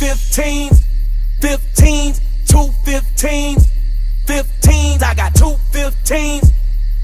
15s, 15s, 2 15s, 15s. I got 2 15s,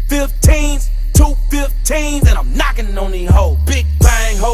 15s, 2 15s, and I'm knocking on these hoes. Big bang ho,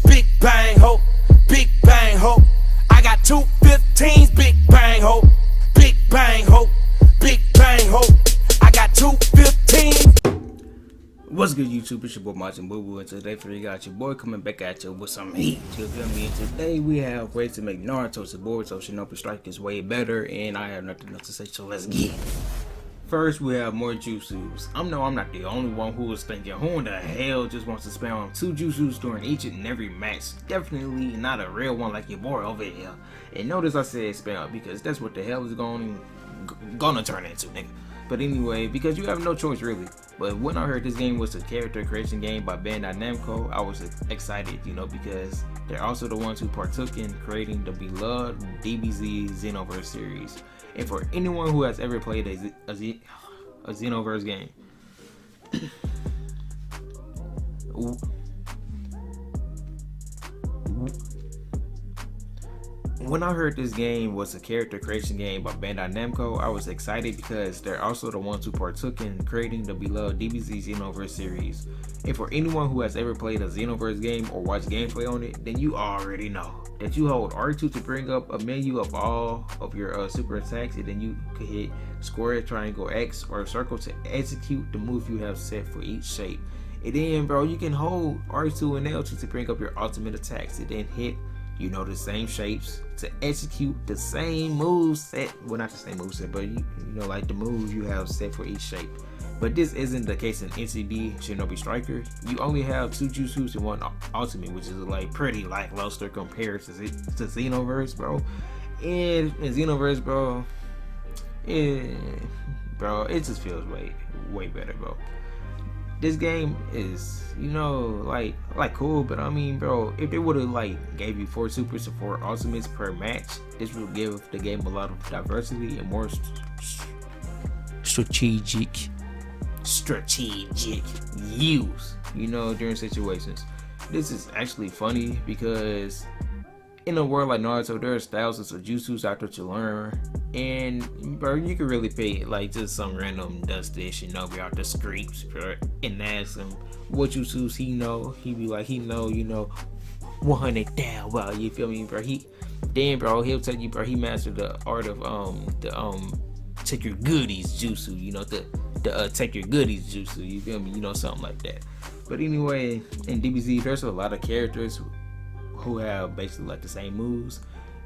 big bang ho, big bang ho. I got 2 15s, big bang ho, big bang ho, big bang ho. I got 2 15s. What's good, YouTube? It's your boy Majin Boo Boo, and today for you got your boy coming back at you with some heat. You feel me? And today we have ways to make Naruto's board so Shinobi Strike is way better, and I have nothing else to say, so let's get it. First, we have more jutsus. I'm not the only one who was thinking, who in the hell just wants to spam 2 jutsus during each and every match? Definitely not a real one like your boy over here. And notice I said spam because that's what the hell is gonna turn into, nigga. But anyway, because you have no choice really. But when I heard this game was a character creation game by Bandai Namco, I was excited, you know, because they're also the ones who partook in creating the beloved DBZ Xenoverse series. And for anyone who has ever played a Xenoverse game, when I heard this game was a character creation game by Bandai Namco, I was excited because they're also the ones who partook in creating the beloved DBZ Xenoverse series. And for anyone who has ever played a Xenoverse game or watched gameplay on it, then you already know that you hold R2 to bring up a menu of all of your super attacks, and then you can hit square, triangle, X, or circle to execute the move you have set for each shape. And then, bro, you can hold R2 and L2 to bring up your ultimate attacks, and then hit, you know, the same shapes to execute the same move set. Well, not the same move set, but you know, like the moves you have set for each shape. But this isn't the case in NTB Shinobi Striker. You only have 2 jutsus and 1 ultimate, which is like pretty lackluster compared to Xenoverse, bro. And in Xenoverse, bro, it just feels way better, bro. This game is, you know, like cool, but I mean, bro, if they would have like gave you 4 supers or 4 ultimates per match, this would give the game a lot of diversity and more strategic use, you know, during situations. This is actually funny because in a world like Naruto, there's thousands of jutsus out there to learn, and bro, you could really pay like just some random dusty Shinobi out the streets, bro, and ask him what jutsus he know. He be like, he know, you know, 100 down. Well, you feel me, bro? He'll tell you, bro, he mastered the art of take your goodies jutsu, you know, the take your goodies jutsu, you feel me, you know, something like that. But anyway, in DBZ, there's a lot of characters who have basically like the same moves,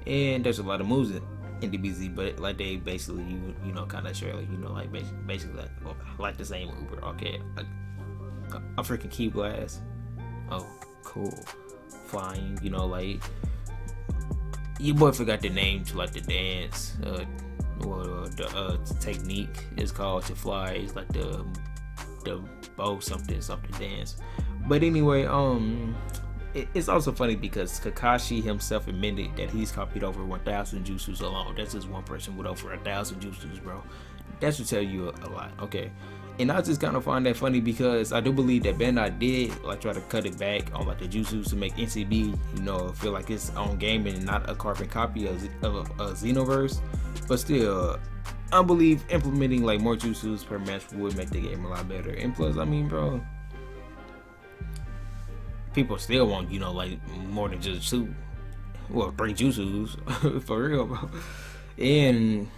and there's a lot of moves in DBZ, but like they basically you know kind of share, like, you know, like basically like the same move. Okay, a freaking key blast. Oh, cool. Flying, you know, like your boy forgot the name to like the dance. The technique is called to fly. It's like the bow something dance. But anyway, it's also funny because Kakashi himself admitted that he's copied over 1,000 jutsus alone. That's just one person with over 1,000 jutsus, bro. That should tell you a lot, okay? And I just kind of find that funny because I do believe that Bandai did like try to cut it back on like the jutsus to make NTB, you know, feel like its own game and not a carbon copy of Xenoverse. But still, I believe implementing like more jutsus per match would make the game a lot better. And plus, I mean, bro, people still want, you know, like more than just 2, well, 3 jutsus for real, bro. And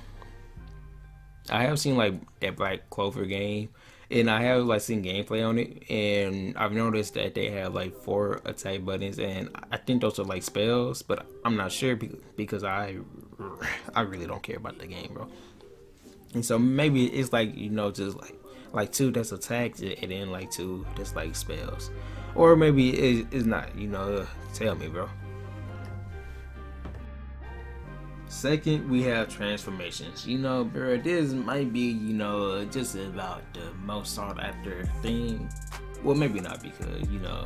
I have seen like that Black Clover game, and I have like seen gameplay on it, and I've noticed that they have like 4 attack buttons, and I think those are like spells, but I'm not sure because I really don't care about the game, bro. And so maybe it's like, you know, just like 2 that's attacks, and then like 2 that's like spells. Or maybe it's not, you know, tell me, bro. Second, we have transformations. You know, bro, this might be, you know, just about the most sought after thing. Well, maybe not, because, you know,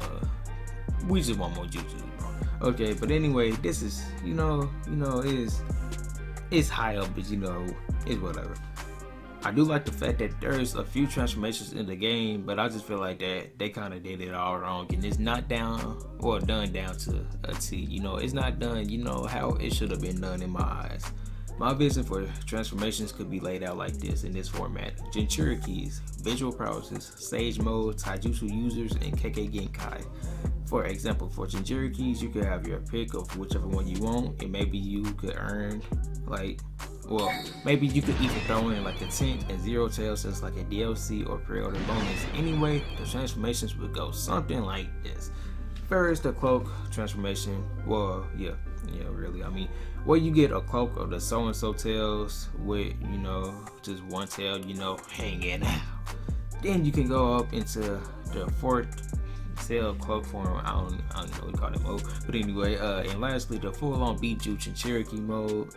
we just want more jutsu, bro. Okay, but anyway, this is, you know, it's high up, but, you know, it's whatever. I do like the fact that there's a few transformations in the game, but I just feel like that they kind of did it all wrong, and it's not done down to a T. You know, it's not done, you know, how it should have been done in my eyes. My vision for transformations could be laid out like this in this format: Jinchurikis, visual prowesses, sage mode, taijutsu users, and Kekkei Genkai. For example, for Jinchurikis, you could have your pick of whichever one you want, and maybe you could earn maybe you could even throw in like a Tent and Zero Tails as like a DLC or pre-order bonus. Anyway, the transformations would go something like this. First, the cloak transformation. Really. I mean, where you get a cloak of the so-and-so tails with, you know, just one tail, you know, hanging out. Then you can go up into the fourth tail cloak form. I don't know what you call it mode. But anyway, and lastly, the full-on Bijutsu and Cherokee mode.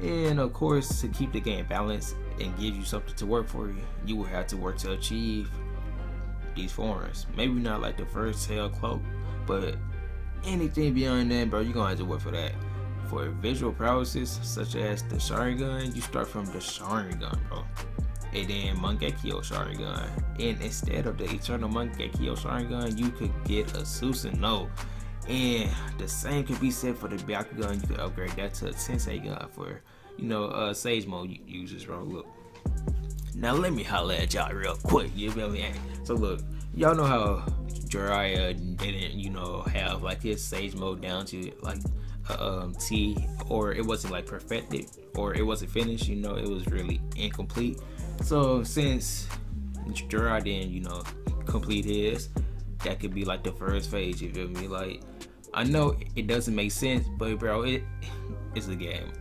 And of course, to keep the game balanced and give you something to work for, you will have to work to achieve these forms. Maybe not like the first tail cloak, but anything beyond that, bro, you're gonna have to work for that. For visual prowesses such as the Sharingan, you start from the Sharingan, bro, and then Mangekyo Sharingan. And instead of the Eternal Mangekyo Sharingan, you could get a Susanoo. And the same could be said for the Byakugan. You could upgrade that to a Tensei gun for, you know, Sage mode users, bro. Look, now let me holler at y'all real quick. You feel me? So look, y'all know how Jiraiya didn't, you know, have like his Sage mode down to like T, or it wasn't like perfected, or it wasn't finished. You know, it was really incomplete. So since Jiraiya didn't, you know, complete his, that could be like the first phase. You feel me? Like, I know it doesn't make sense, but bro, it's a game.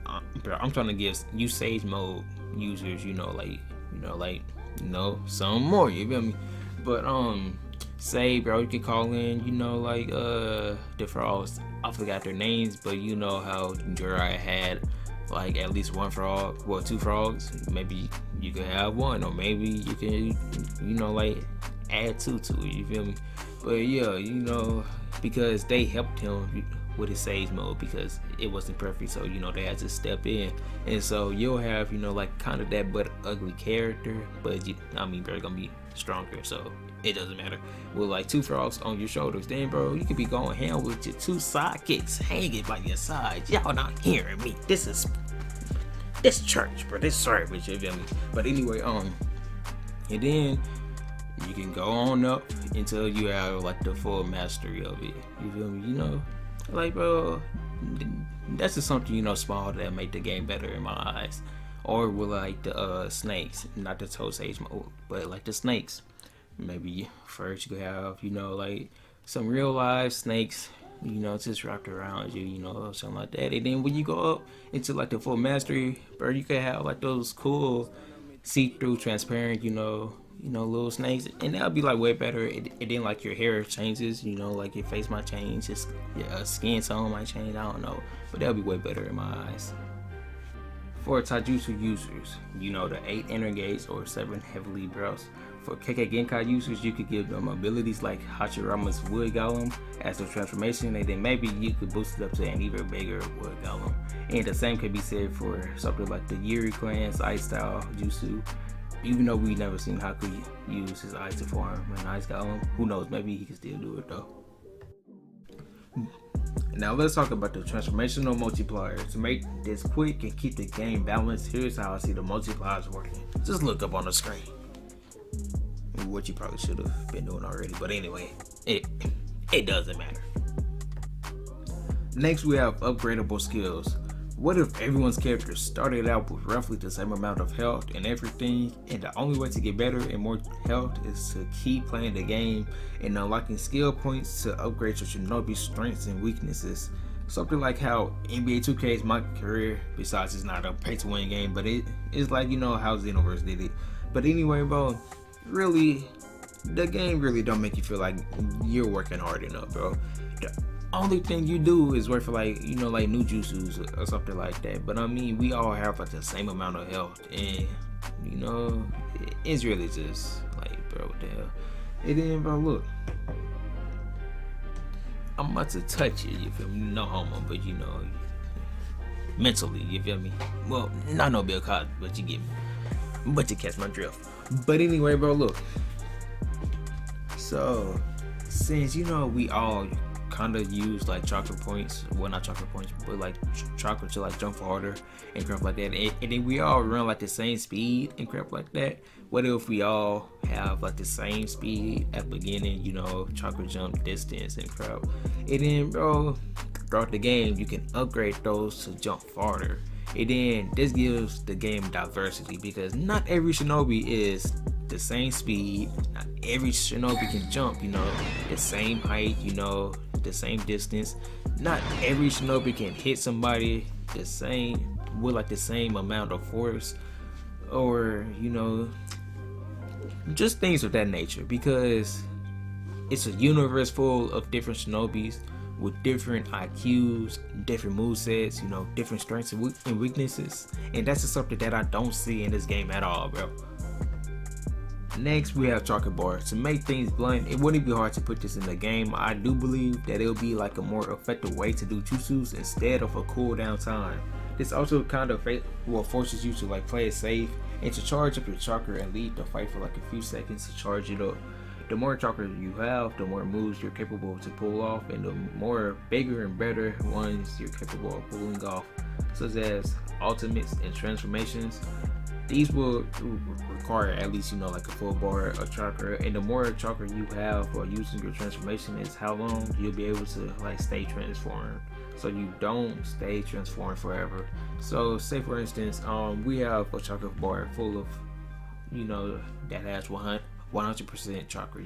Bro, I'm trying to give you Sage mode users, you know, some more. You feel me? But say, bro, you can call in, you know, like the frogs. I forgot their names, but you know how Jiraiya had like at least one frog, well, two frogs. Maybe you could have one, or maybe you can, you know, like add two to it. You feel me? But yeah, you know, because they helped him with his Sage mode because it wasn't perfect, so you know they had to step in, and so you'll have, you know, like kind of that but ugly character, but they're gonna be stronger, so it doesn't matter. With like two frogs on your shoulders, then bro, you could be going ham with your two sidekicks hanging by your sides. Y'all not hearing me? This church, bro. This service, you feel me? But anyway, and then you can go on up until you have like the full mastery of it. You feel me? You know, like, bro, that's just something, you know, small that make the game better in my eyes. Or with like the snakes, not the Toe Sage mode, but like the snakes. Maybe first you could have, you know, like some real live snakes, you know, just wrapped around you, you know, something like that. And then when you go up into like the full mastery, bro, you could have like those cool see-through transparent, you know, little snakes, and that'll be like way better. And then like your hair changes, you know, like your face might change, just your skin tone might change, I don't know, but that'll be way better in my eyes. For taijutsu users, you know, the 8 inner gates or 7 heavily brows. For Kekkei Genkai users, you could give them abilities like Hachirama's Wood Golem as a transformation, and then maybe you could boost it up to an even bigger Wood Golem. And the same can be said for something like the Yuri clan's Ice Style Jutsu. Even though we never seen Haku use his eyes to form an Ice Golem, who knows, maybe he can still do it though. Now let's talk about the transformational multiplier. To make this quick and keep the game balanced, here's how I see the multipliers working. Just look up on the screen. What you probably should have been doing already, but anyway, it doesn't matter. Next we have upgradable skills. What if everyone's character started out with roughly the same amount of health and everything, and the only way to get better and more health is to keep playing the game and unlocking skill points to upgrade your Shinobi strengths and weaknesses? Something like how NBA 2K's My Career, besides it's not a pay-to-win game, but it's like, you know, how Xenoverse did it. But anyway, bro, really, the game really don't make you feel like you're working hard enough, bro. The only thing you do is work for, like, you know, like new jutsus or something like that. But I mean, we all have like the same amount of health, and you know, it's really just like, bro, what the hell? And then, bro, look, I'm about to touch it, you feel me? No homo, but you know, mentally, you feel me? Well, not no Bill Cosby, but you get me. But you catch my drift. But anyway, bro, look. So, since we all kind of use like chocolate points, well, not chocolate points, but like chocolate to like jump harder and crap like that, and then we all run like the same speed and crap like that. What if we all have like the same speed at the beginning, chocolate jump distance and crap, and then, bro, throughout the game you can upgrade those to jump farther. And then this gives the game diversity, because not every Shinobi is the same speed. Not every Shinobi can jump, the same height, the same distance. Not every Shinobi can hit somebody the same with like the same amount of force, or just things of that nature, because it's a universe full of different Shinobis with different IQs, different movesets, different strengths and weaknesses. And that's just something that I don't see in this game at all, bro. Next, we have chocolate bar. To make things blunt, it wouldn't be hard to put this in the game. I do believe that it'll be like a more effective way to do jutsus instead of a cooldown time. This also kind of forces you to like play it safe and to charge up your chakra and leave the fight for like a few seconds to charge it up. The more chakra you have, the more moves you're capable to pull off, and the more bigger and better ones you're capable of pulling off, such as ultimates and transformations. These will require at least like a full bar of chakra, and the more chakra you have while using your transformation is how long you'll be able to like stay transformed, so you don't stay transformed forever. So say for instance, we have a chakra bar full of that has 100% chakra,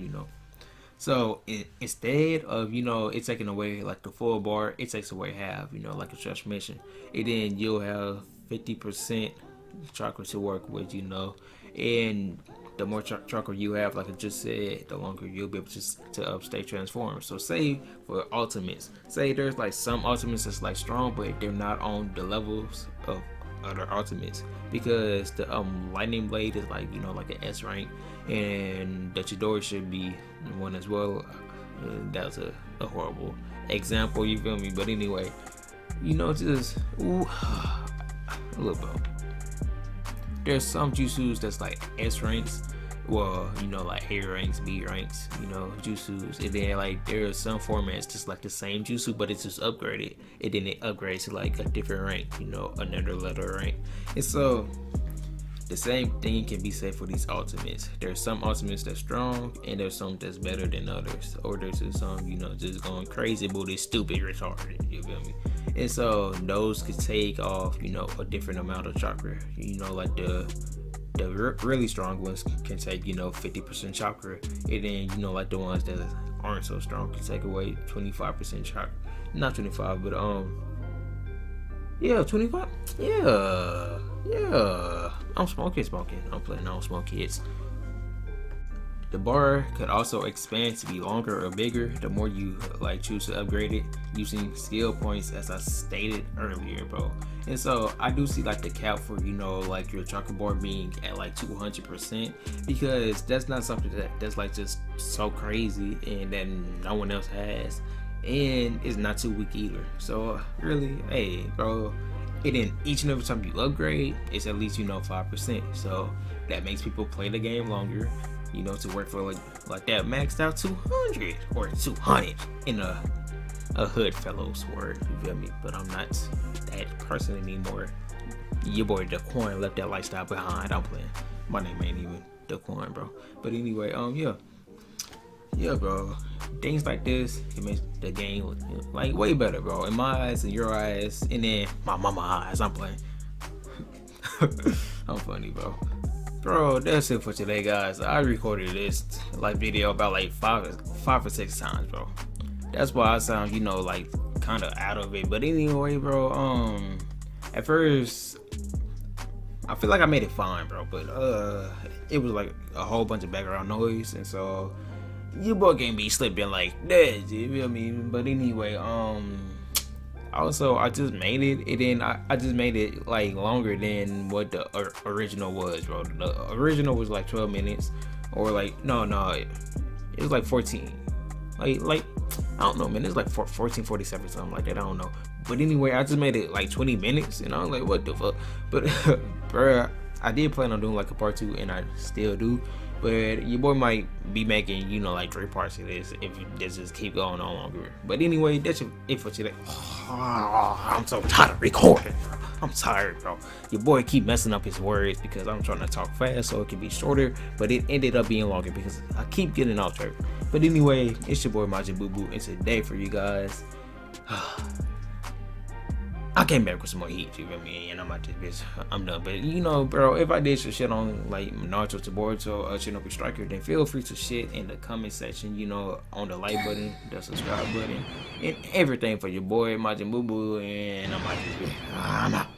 so instead of it taking away like the full bar, it takes away half, like a transformation, and then you'll have 50% chakra to work with, and the more chakra you have, like I just said, the longer you'll be able to stay transformed. So say for ultimates, say there's like some ultimates that's like strong, but they're not on the levels of other ultimates, because the lightning blade is like like an S rank, and the Chidori should be one as well. That's a horrible example, you feel me? But anyway, just look, bro, there's some jutsus that's like S ranks, well, like A ranks, B ranks, jutsus, and then like there are some formats just like the same jutsu, but it's just upgraded, and then it upgrades to like a different rank, another letter rank. And so the same thing can be said for these ultimates. There's some ultimates that's strong, and there's some that's better than others, or there's some just going crazy, but it's stupid retarded, you feel me? And so those could take off a different amount of chakra, like the really strong ones can take 50% chakra, and then like the ones that aren't so strong can take away 25% chakra. Not 25, but 25. Yeah, I'm smoking. I'm playing on smoke kids. The bar could also expand to be longer or bigger the more you like choose to upgrade it using skill points, as I stated earlier, bro. And so I do see like the cap for like your chakra bar being at like 200%, because that's not something that's like just so crazy and that no one else has, and it's not too weak either. So really, hey, bro, and then each and every time you upgrade, it's at least 5%. So that makes people play the game longer, to work for like that maxed out 200 or 200 in a hood fellow's word, you feel me? But I'm not that person anymore. Your boy Daquan left that lifestyle behind. I'm playing. My name ain't even Daquan, bro. But anyway, yeah, bro. Things like this can make the game like way better, bro. In my eyes, in your eyes, and then my mama eyes. I'm playing. I'm funny, bro. Bro, that's it for today, guys. I recorded this like video about like five or six times, bro. That's why I sound, like kind of out of it. But anyway, bro, at first I feel like I made it fine, bro. But it was like a whole bunch of background noise, and so your boy can be slipping like that. You feel me? But anyway, also I just made it, and then I just made it like longer than what the original was, bro. The original was like 12 minutes, or like no, it was like 14. Like I don't know, man. It's like 14:47, something like that. I don't know. But anyway, I just made it like 20 minutes, and I was like, what the fuck? But bruh, I did plan on doing like a part 2, and I still do. But your boy might be making, you know, like 3 parts of this if this just keep going on longer. But anyway, that's it for today. I'm so tired of recording, bro. I'm tired, bro. Your boy keep messing up his words because I'm trying to talk fast so it can be shorter, but it ended up being longer because I keep getting off track. But anyway, it's your boy Majin Boo Boo, and today for you guys, I came back with some more heat, you feel me? And I'm out this bitch. I'm done. But you know, bro, if I did some shit on like Naruto to Boruto or Shinobi Striker, then feel free to shit in the comment section, you know, on the like button, the subscribe button, and everything for your boy Majin Boo Boo. And I'm out this bitch. I'm out.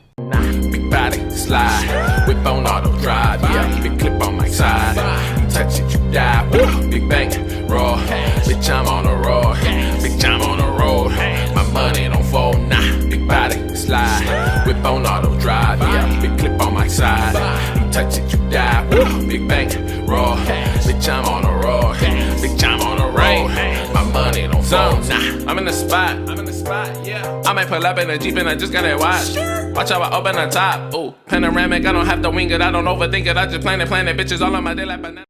Big body slide, whip on auto drive, yeah, big clip on my side. You touch it, you die. Woo. Big bang, raw, bitch I'm on the road, bitch I'm on the road. My money don't fold, nah. Big body slide, whip on auto drive, yeah, big clip on my side. You touch it, you die. Woo. Big bang, raw, bitch I'm on the road, bitch I'm on the road. My money don't fold, nah. I'm in the spot, yeah. I might pull up in a Jeep and I just got that watch. Watch how I open the top. Ooh, panoramic, I don't have to wing it. I don't overthink it. I just plan it. Bitches all on my day like banana.